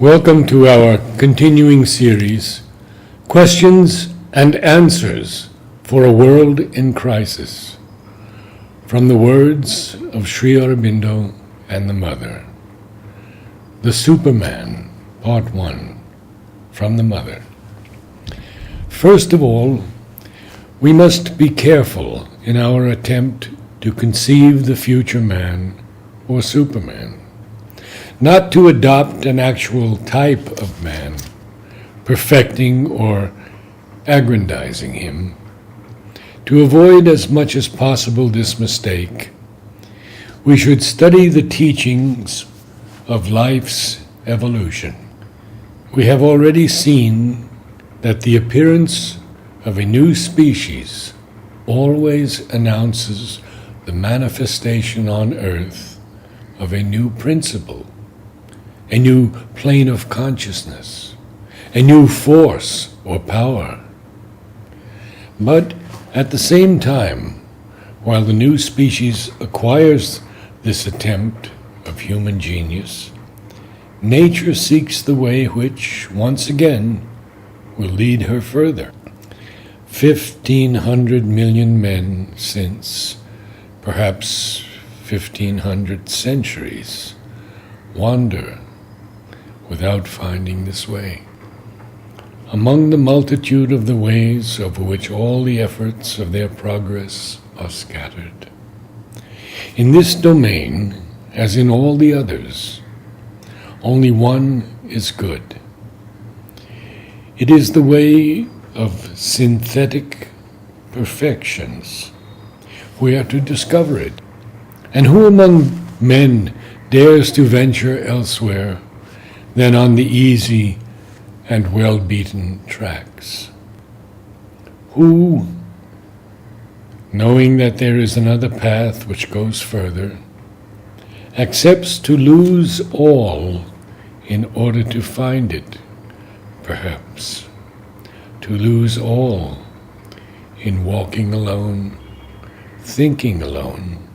Welcome to our continuing series, Questions and Answers for a World in Crisis, from the words of Sri Aurobindo and the Mother. The Superman, Part 1, from the Mother. First of all, we must be careful in our attempt to conceive the future man or Superman, not to adopt an actual type of man, perfecting or aggrandizing him. To avoid as much as possible this mistake, we should study the teachings of life's evolution. We have already seen that the appearance of a new species always announces the manifestation on Earth of a new principle, a new plane of consciousness, a new force or power. But at the same time, while the new species acquires this attempt of human genius, nature seeks the way which, once again, will lead her further. 1,500 million men since, perhaps 1,500 centuries, wander without finding this way. Among the multitude of the ways over which all the efforts of their progress are scattered. In this domain, as in all the others, only one is good. It is the way of synthetic perfections. We are to discover it. And who among men dares to venture elsewhere than on the easy and well-beaten tracks? Who, knowing that there is another path which goes further, accepts to lose all in order to find it, perhaps, to lose all in walking alone, thinking alone,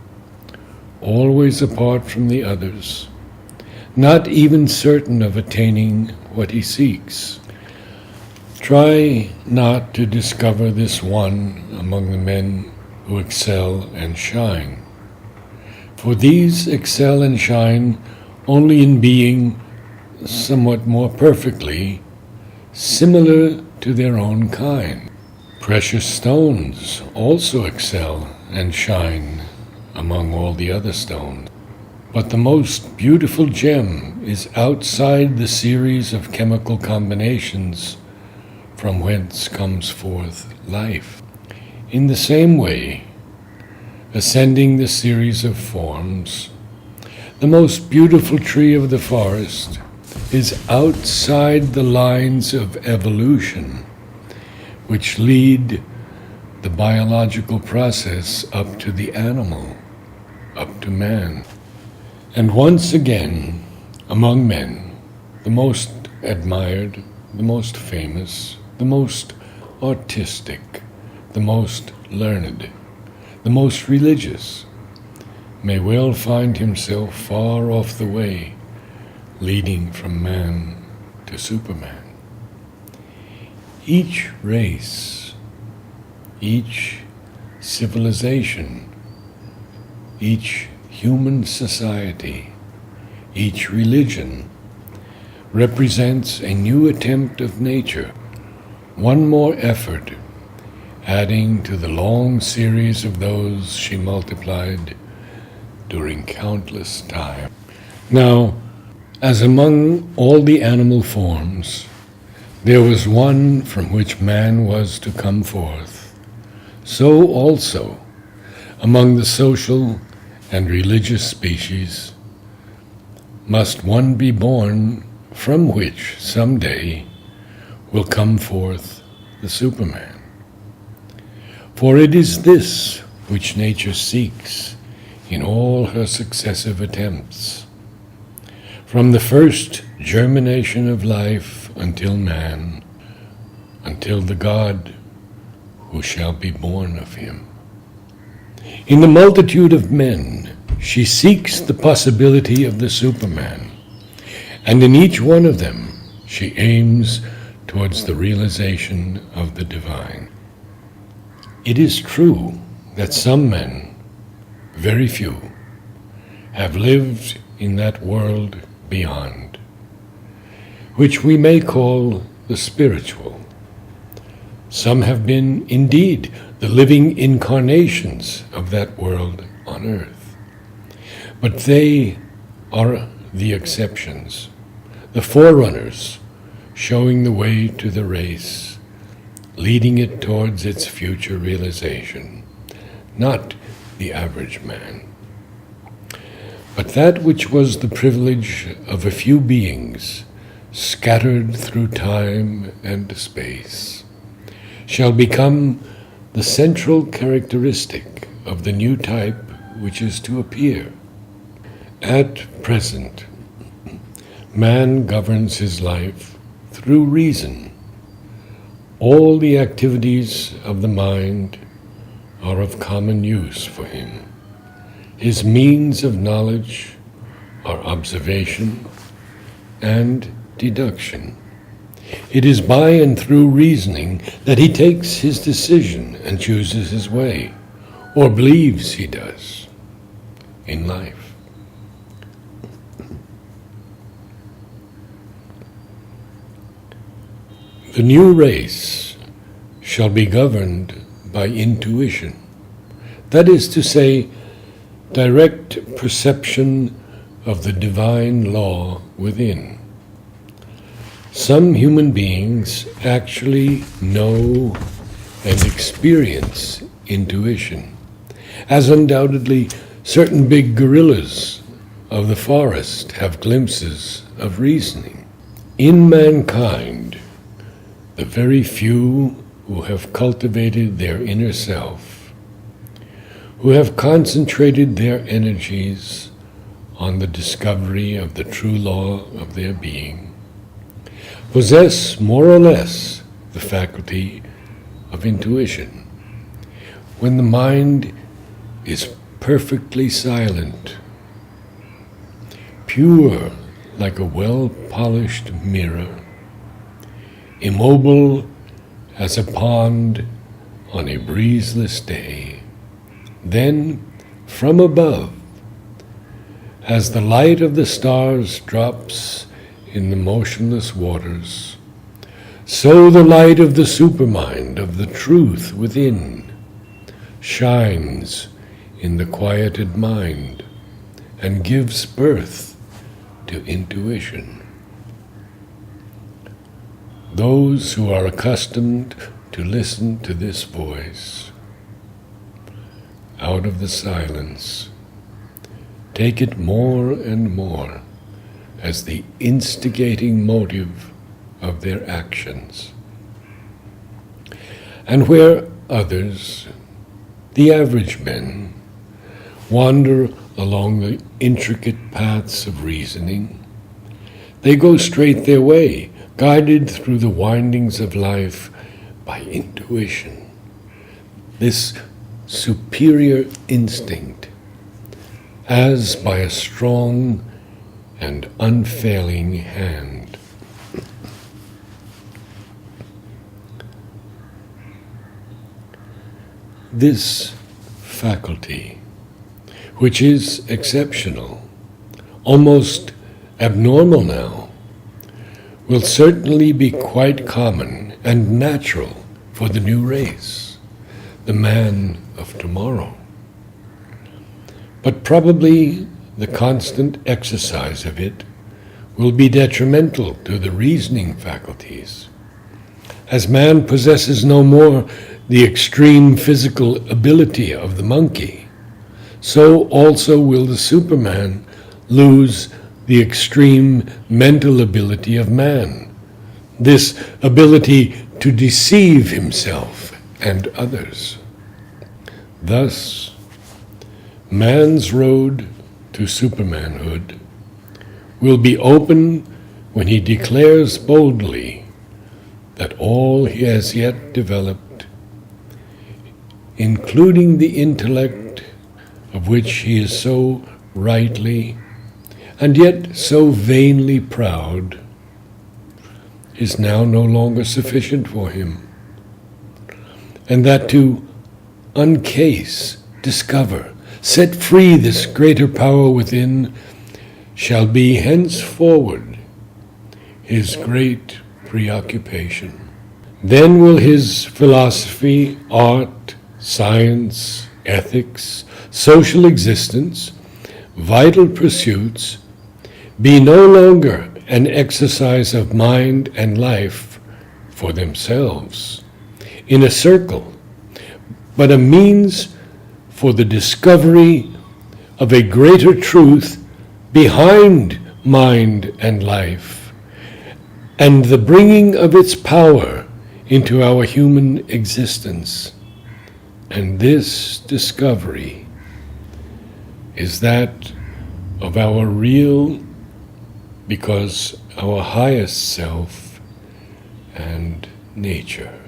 always apart from the others, not even certain of attaining what he seeks. Try not to discover this one among the men who excel and shine, for these excel and shine only in being somewhat more perfectly similar to their own kind. Precious stones also excel and shine among all the other stones. But the most beautiful gem is outside the series of chemical combinations from whence comes forth life. In the same way, ascending the series of forms, the most beautiful tree of the forest is outside the lines of evolution, which lead the biological process up to the animal, up to man. And once again, among men, the most admired, the most famous, the most artistic, the most learned, the most religious, may well find himself far off the way, leading from man to Superman. Each race, each civilization, each human society, each religion represents a new attempt of nature, one more effort, adding to the long series of those she multiplied during countless time. Now, as among all the animal forms, there was one from which man was to come forth, so also among the social and religious species must one be born from which someday will come forth the Superman. For it is this which nature seeks in all her successive attempts. From the first germination of life until man, until the God who shall be born of him. In the multitude of men, she seeks the possibility of the Superman, and in each one of them she aims towards the realization of the divine. It is true that some men, very few, have lived in that world beyond, which we may call the spiritual. Some have been, indeed, the living incarnations of that world on earth. But they are the exceptions, the forerunners, showing the way to the race, leading it towards its future realization, not the average man. But that which was the privilege of a few beings scattered through time and space shall become the central characteristic of the new type which is to appear. At present, man governs his life through reason. All the activities of the mind are of common use for him. His means of knowledge are observation and deduction. It is by and through reasoning that he takes his decision and chooses his way, or believes he does, in life. The new race shall be governed by intuition, that is to say, direct perception of the divine law within. Some human beings actually know and experience intuition, as undoubtedly certain big gorillas of the forest have glimpses of reasoning. In mankind, the very few who have cultivated their inner self, who have concentrated their energies on the discovery of the true law of their being, possess more or less the faculty of intuition. When the mind is perfectly silent, pure like a well-polished mirror, immobile as a pond on a breezeless day, then from above, as the light of the stars drops in the motionless waters, so the light of the supermind of the truth within shines in the quieted mind and gives birth to intuition. Those who are accustomed to listen to this voice out of the silence take it more and more as the instigating motive of their actions. And where others, the average men, wander along the intricate paths of reasoning, they go straight their way, guided through the windings of life by intuition, this superior instinct, as by a strong and unfailing hand. This faculty, which is exceptional, almost abnormal now, will certainly be quite common and natural for the new race, the man of tomorrow. But probably the constant exercise of it will be detrimental to the reasoning faculties. As man possesses no more the extreme physical ability of the monkey, so also will the Superman lose the extreme mental ability of man, this ability to deceive himself and others. Thus, man's road to supermanhood will be open when he declares boldly that all he has yet developed, including the intellect of which he is so rightly and yet so vainly proud, is now no longer sufficient for him, and that to uncase, discover, set free this greater power within shall be henceforward his great preoccupation. Then will his philosophy, art, science, ethics, social existence, vital pursuits be no longer an exercise of mind and life for themselves in a circle, but a means for the discovery of a greater truth behind mind and life, and the bringing of its power into our human existence. And this discovery is that of our real, because our highest self and nature.